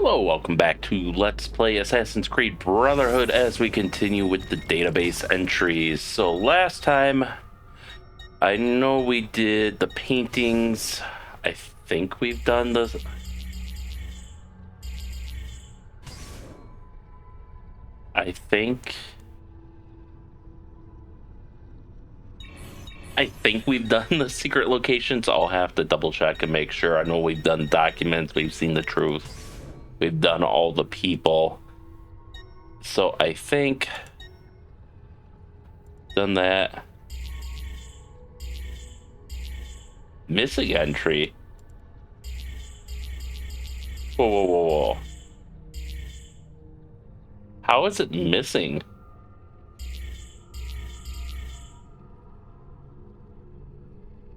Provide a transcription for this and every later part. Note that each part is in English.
Hello, welcome back to Let's Play Assassin's Creed Brotherhood as we continue with the database entries. So last time, I know we did the paintings. I think we've done the... I think we've done the secret locations. I'll have to double check and make sure. I know we've done documents, we've seen the truth, we've done all the people. So I think done that. Missing entry. Whoa, whoa, whoa, whoa. How is it missing?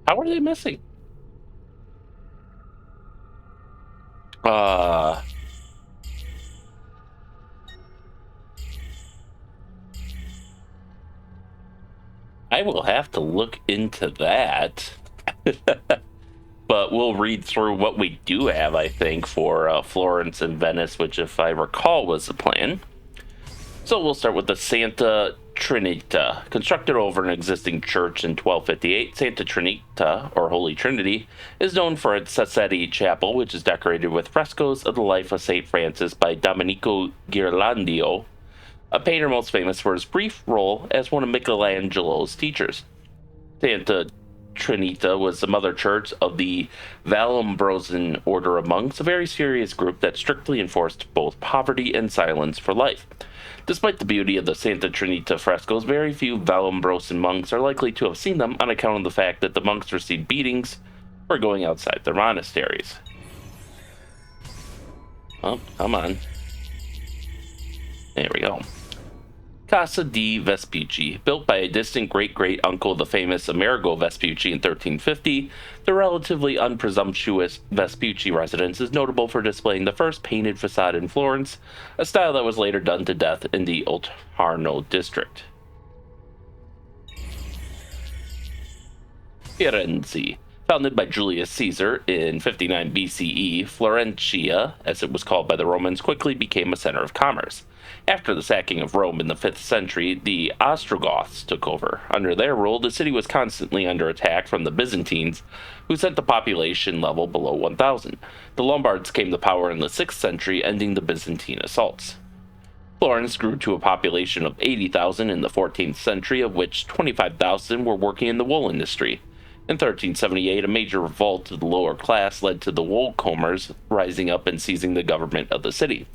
How are they missing? I will have to look into that. But we'll read through what we do have, I think, for Florence and Venice, which, if I recall, was the plan. So we'll start with the Santa Trinita. Constructed over an existing church in 1258, Santa Trinita, or Holy Trinity, is known for its Sassetti Chapel, which is decorated with frescoes of the life of St. Francis by Domenico Ghirlandaio, a painter most famous for his brief role as one of Michelangelo's teachers. Santa Trinita was the mother church of the Vallombrosan order of monks, a very serious group that strictly enforced both poverty and silence for life. Despite the beauty of the Santa Trinita frescoes, very few Vallombrosan monks are likely to have seen them on account of the fact that the monks received beatings for going outside their monasteries. Oh, come on. There we go. Casa di Vespucci. Built by a distant great-great-uncle of the famous Amerigo Vespucci in 1350, the relatively unpresumptuous Vespucci residence is notable for displaying the first painted facade in Florence, a style that was later done to death in the Oltrarno district. Firenze. Founded by Julius Caesar in 59 BCE, Florentia, as it was called by the Romans, quickly became a center of commerce. After the sacking of Rome in the 5th century, the Ostrogoths took over. Under their rule, the city was constantly under attack from the Byzantines, who sent the population level below 1,000. The Lombards came to power in the 6th century, ending the Byzantine assaults. Florence grew to a population of 80,000 in the 14th century, of which 25,000 were working in the wool industry. In 1378, a major revolt of the lower class led to the woolcombers rising up and seizing the government of the city.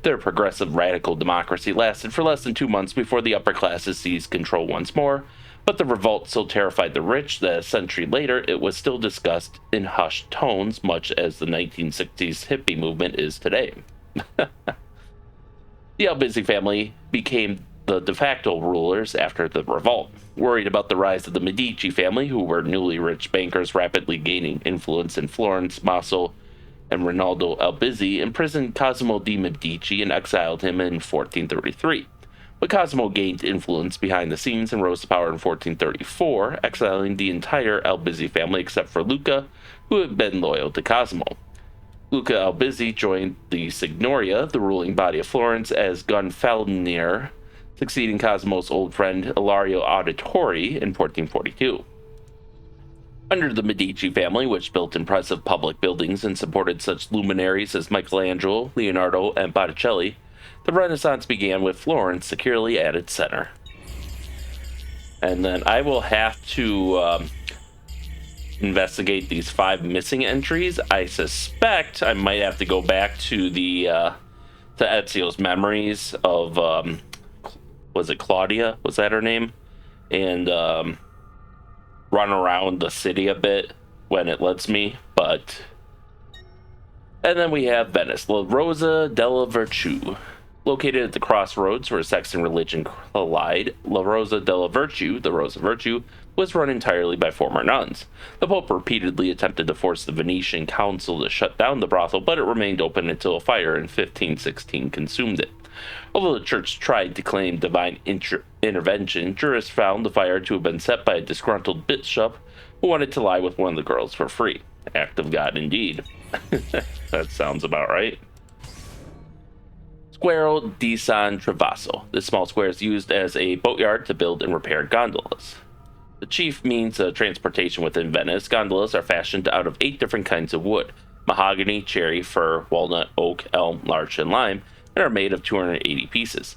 Their progressive radical democracy lasted for less than 2 months before the upper classes seized control once more, but the revolt so terrified the rich that a century later it was still discussed in hushed tones, much as the 1960s hippie movement is today. The Albizzi family became the de facto rulers after the revolt. Worried about the rise of the Medici family, who were newly rich bankers rapidly gaining influence in Florence, Maso and Rinaldo Albizzi imprisoned Cosimo di Medici and exiled him in 1433. But Cosimo gained influence behind the scenes and rose to power in 1434, exiling the entire Albizzi family except for Luca, who had been loyal to Cosimo. Luca Albizzi joined the Signoria, the ruling body of Florence, as Gonfalonier, succeeding Cosimo's old friend Ilario Auditore in 1442. Under the Medici family, which built impressive public buildings and supported such luminaries as Michelangelo, Leonardo, and Botticelli, the Renaissance began with Florence securely at its center. And then I will have to investigate these 5 missing entries. I suspect I might have to go back to to Ezio's memories of was it Claudia? Was that her name? And run around the city a bit when it lets me. And then we have Venice, La Rosa della Virtù. Located at the crossroads where sex and religion collide, La Rosa della Virtù, the Rose of Virtue, was run entirely by former nuns. The Pope repeatedly attempted to force the Venetian council to shut down the brothel, but it remained open until a fire in 1516 consumed it. Although the church tried to claim divine intervention, jurists found the fire to have been set by a disgruntled bishop who wanted to lie with one of the girls for free. Act of God indeed. That sounds about right. Square di San Travaso. This small square is used as a boatyard to build and repair gondolas. The chief means of transportation within Venice, gondolas are fashioned out of 8 different kinds of wood: mahogany, cherry, fir, walnut, oak, elm, larch, and lime, and are made of 280 pieces.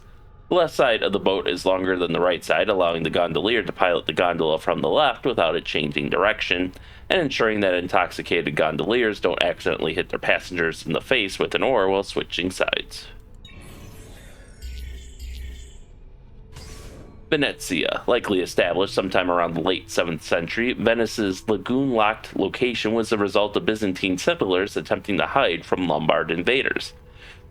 The left side of the boat is longer than the right side, allowing the gondolier to pilot the gondola from the left without it changing direction, and ensuring that intoxicated gondoliers don't accidentally hit their passengers in the face with an oar while switching sides. Venezia, likely established sometime around the late 7th century, Venice's lagoon-locked location was the result of Byzantine settlers attempting to hide from Lombard invaders.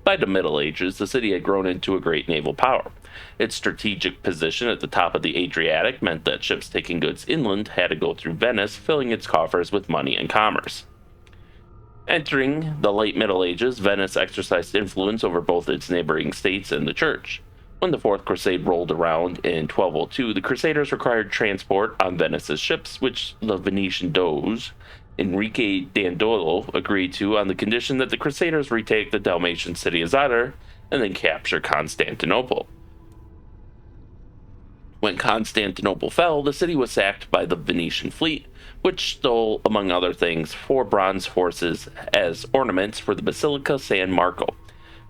By the Middle Ages, the city had grown into a great naval power. Its strategic position at the top of the Adriatic meant that ships taking goods inland had to go through Venice, filling its coffers with money and commerce. Entering the late Middle Ages, Venice exercised influence over both its neighboring states and the church. When the Fourth Crusade rolled around in 1202, the Crusaders required transport on Venice's ships, which the Venetian Doge, Enrique Dandolo, agreed to on the condition that the Crusaders retake the Dalmatian city of Zadar and then capture Constantinople. When Constantinople fell, the city was sacked by the Venetian fleet, which stole, among other things, 4 bronze horses as ornaments for the Basilica San Marco.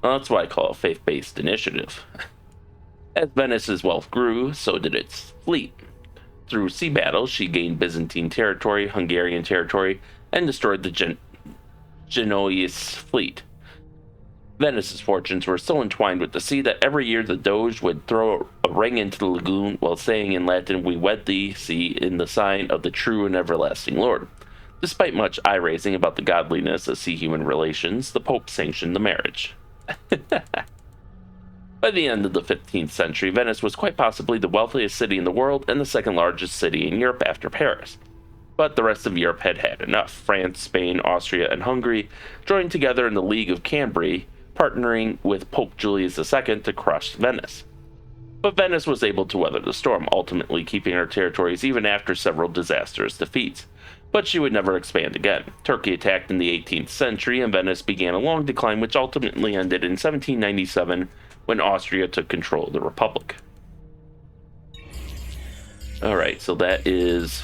Well, that's what I call a faith-based initiative. As Venice's wealth grew, so did its fleet. Through sea battles, she gained Byzantine territory, Hungarian territory, and destroyed the Genoese fleet. Venice's fortunes were so entwined with the sea that every year the Doge would throw a ring into the lagoon while saying in Latin, "We wed thee, sea, in the sign of the true and everlasting Lord." Despite much eye-raising about the godliness of sea-human relations, the Pope sanctioned the marriage. By the end of the 15th century, Venice was quite possibly the wealthiest city in the world and the second largest city in Europe after Paris. But the rest of Europe had had enough. France, Spain, Austria, and Hungary joined together in the League of Cambrai, partnering with Pope Julius II to crush Venice. But Venice was able to weather the storm, ultimately keeping her territories even after several disastrous defeats. But she would never expand again. Turkey attacked in the 18th century, and Venice began a long decline, which ultimately ended in 1797 when Austria took control of the Republic. Alright, so that is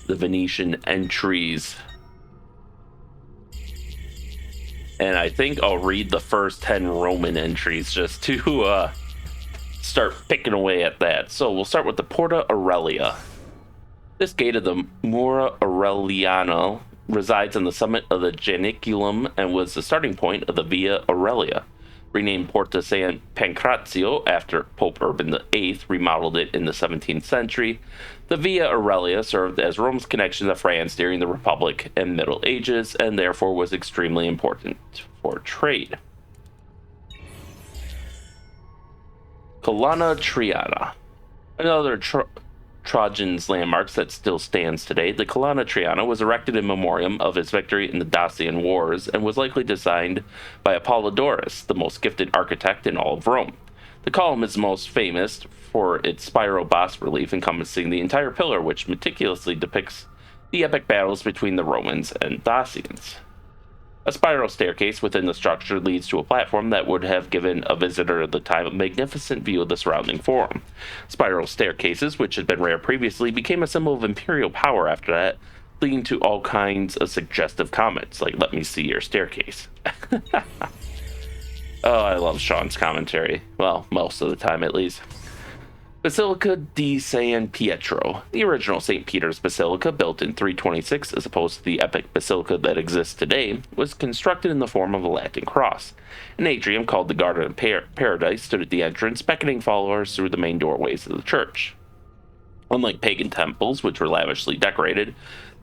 the Venetian entries. And I think I'll read the first 10 Roman entries just to start picking away at that. So we'll start with the Porta Aurelia. This gate of the Mura Aureliana resides on the summit of the Janiculum and was the starting point of the Via Aurelia. Renamed Porta San Pancrazio after Pope Urban VIII remodeled it in the 17th century, the Via Aurelia served as Rome's connection to France during the Republic and Middle Ages, and therefore was extremely important for trade. Colonna Triana. Another Trajan's landmarks that still stands today, the Colonna Triana was erected in memoriam of his victory in the Dacian Wars and was likely designed by Apollodorus, the most gifted architect in all of Rome. The column is most famous for its spiral bas relief encompassing the entire pillar, which meticulously depicts the epic battles between the Romans and Dacians. A spiral staircase within the structure leads to a platform that would have given a visitor of the time a magnificent view of the surrounding forum. Spiral staircases, which had been rare previously, became a symbol of imperial power after that, leading to all kinds of suggestive comments, like, "Let me see your staircase." Oh, I love Sean's commentary. Well, most of the time at least. Basilica di San Pietro. The original St. Peter's Basilica, built in 326 as opposed to the epic basilica that exists today, was constructed in the form of a Latin cross. An atrium called the Garden of Paradise stood at the entrance, beckoning followers through the main doorways of the church. Unlike pagan temples, which were lavishly decorated,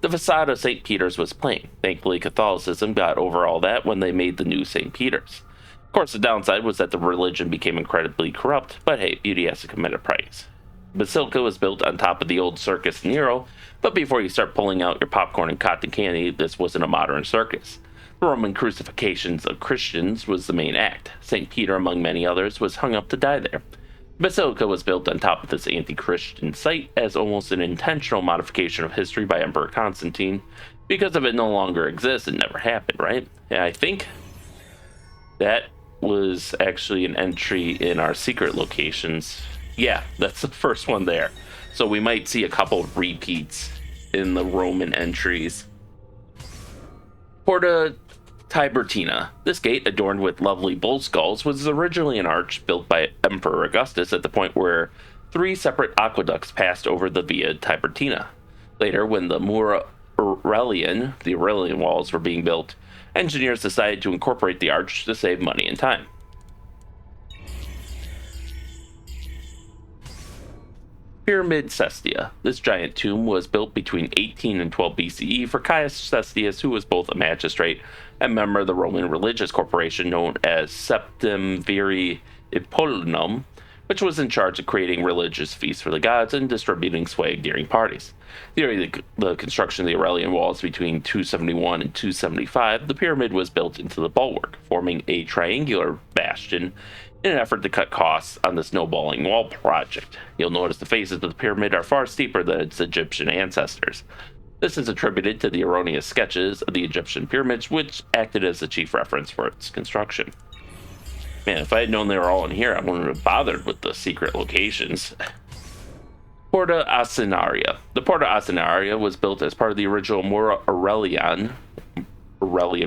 the facade of St. Peter's was plain. Thankfully, Catholicism got over all that when they made the new St. Peter's. Of course, the downside was that the religion became incredibly corrupt, but hey, beauty has to come at a price. The basilica was built on top of the old Circus Nero, but before you start pulling out your popcorn and cotton candy, this wasn't a modern circus. The Roman crucifixions of Christians was the main act. St. Peter, among many others, was hung up to die there. The basilica was built on top of this anti-Christian site as almost an intentional modification of history by Emperor Constantine. Because if it no longer exists, it never happened, right? And I think that was actually an entry in our secret locations. Yeah, that's the first one there. So we might see a couple of repeats in the Roman entries. Porta Tiburtina. This gate, adorned with lovely bull skulls, was originally an arch built by Emperor Augustus at the point where 3 separate aqueducts passed over the Via Tiburtina. Later, when the Aurelian walls were being built, engineers decided to incorporate the arch to save money and time. Pyramid Cestia. This giant tomb was built between 18 and 12 BCE for Caius Cestius, who was both a magistrate and member of the Roman religious corporation known as Septemviri Apollinum, which was in charge of creating religious feasts for the gods and distributing swag during parties. During the construction of the Aurelian walls between 271 and 275, the pyramid was built into the bulwark, forming a triangular bastion in an effort to cut costs on the snowballing wall project. You'll notice the faces of the pyramid are far steeper than its Egyptian ancestors. This is attributed to the erroneous sketches of the Egyptian pyramids, which acted as the chief reference for its construction. Man, if I had known they were all in here, I wouldn't have bothered with the secret locations. Porta Asinaria. The Porta Asinaria was built as part of the original Mura Aurelian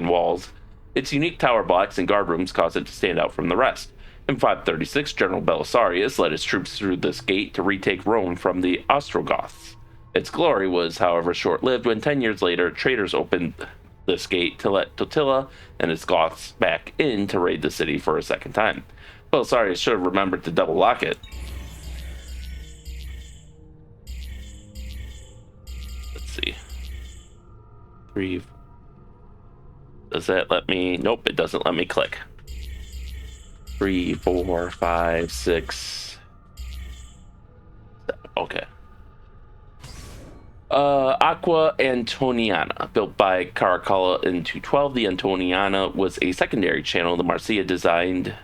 walls. Its unique tower blocks and guard rooms caused it to stand out from the rest. In 536, General Belisarius led his troops through this gate to retake Rome from the Ostrogoths. Its glory was, however, short-lived when 10 years later, traders opened this gate to let Totila and his Goths back in to raid the city for a second time. Belisarius should have remembered to double lock it. Let's see. 3. Does that let me? Nope, it doesn't let me click. 3, 4, 5, 6. 7. Okay. Aqua Antoniana. Built by Caracalla in 212, the Antoniana was a secondary channel the Marcia designed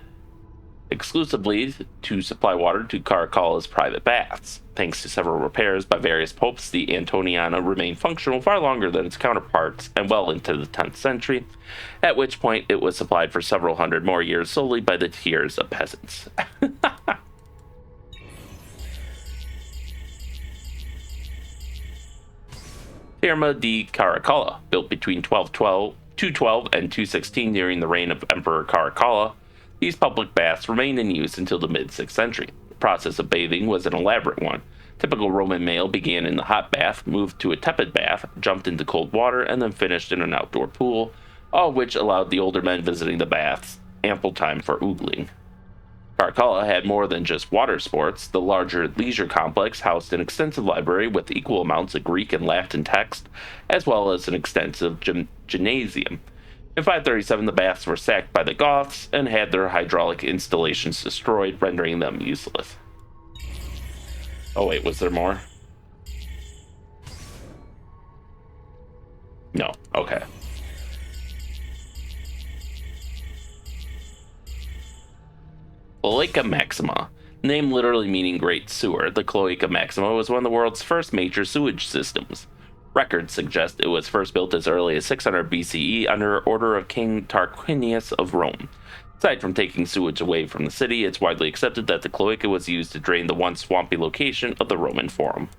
exclusively to supply water to Caracalla's private baths. Thanks to several repairs by various popes, the Antoniana remained functional far longer than its counterparts and well into the 10th century, at which point it was supplied for several hundred more years solely by the tears of peasants. Terma di Caracalla, built between 212 and 216 during the reign of Emperor Caracalla. These public baths remained in use until the mid-6th century. The process of bathing was an elaborate one. Typical Roman male began in the hot bath, moved to a tepid bath, jumped into cold water, and then finished in an outdoor pool, all of which allowed the older men visiting the baths ample time for oogling. Caracalla had more than just water sports. The larger leisure complex housed an extensive library with equal amounts of Greek and Latin text, as well as an extensive gymnasium. In 537, the baths were sacked by the Goths and had their hydraulic installations destroyed, rendering them useless. Oh wait, was there more? No, okay. Cloaca Maxima. Name literally meaning Great Sewer, the Cloaca Maxima was one of the world's first major sewage systems. Records suggest it was first built as early as 600 BCE under order of King Tarquinius of Rome. Aside from taking sewage away from the city, it's widely accepted that the cloaca was used to drain the once swampy location of the Roman Forum.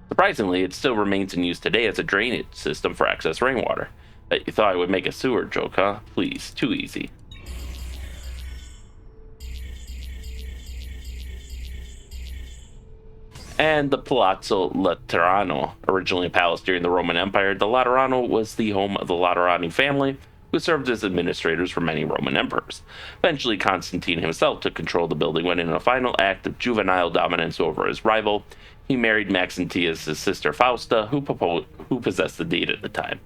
Surprisingly, it still remains in use today as a drainage system for excess rainwater. Bet you thought I would make a sewer joke, huh? Please, too easy. And the Palazzo Laterano. Originally a palace during the Roman Empire, the Laterano was the home of the Laterani family, who served as administrators for many Roman emperors. Eventually, Constantine himself took control of the building when, in a final act of juvenile dominance over his rival, he married Maxentius' sister Fausta, who possessed the deed at the time.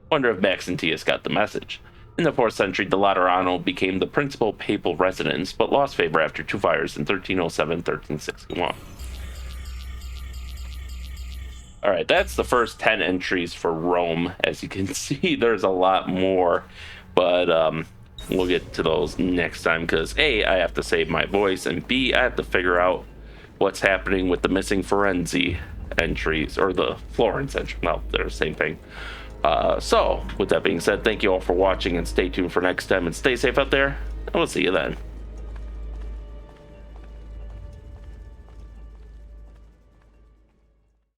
Wonder if Maxentius got the message. In the 4th century, the Laterano became the principal papal residence, but lost favor after 2 fires in 1307-1361. Alright, that's the first 10 entries for Rome. As you can see, there's a lot more, but we'll get to those next time, because A, I have to save my voice, and B, I have to figure out what's happening with the missing Firenze entries, or the Florence entry. Well, they're the same thing. So, with that being said, thank you all for watching, and stay tuned for next time, and stay safe out there, I will see you then.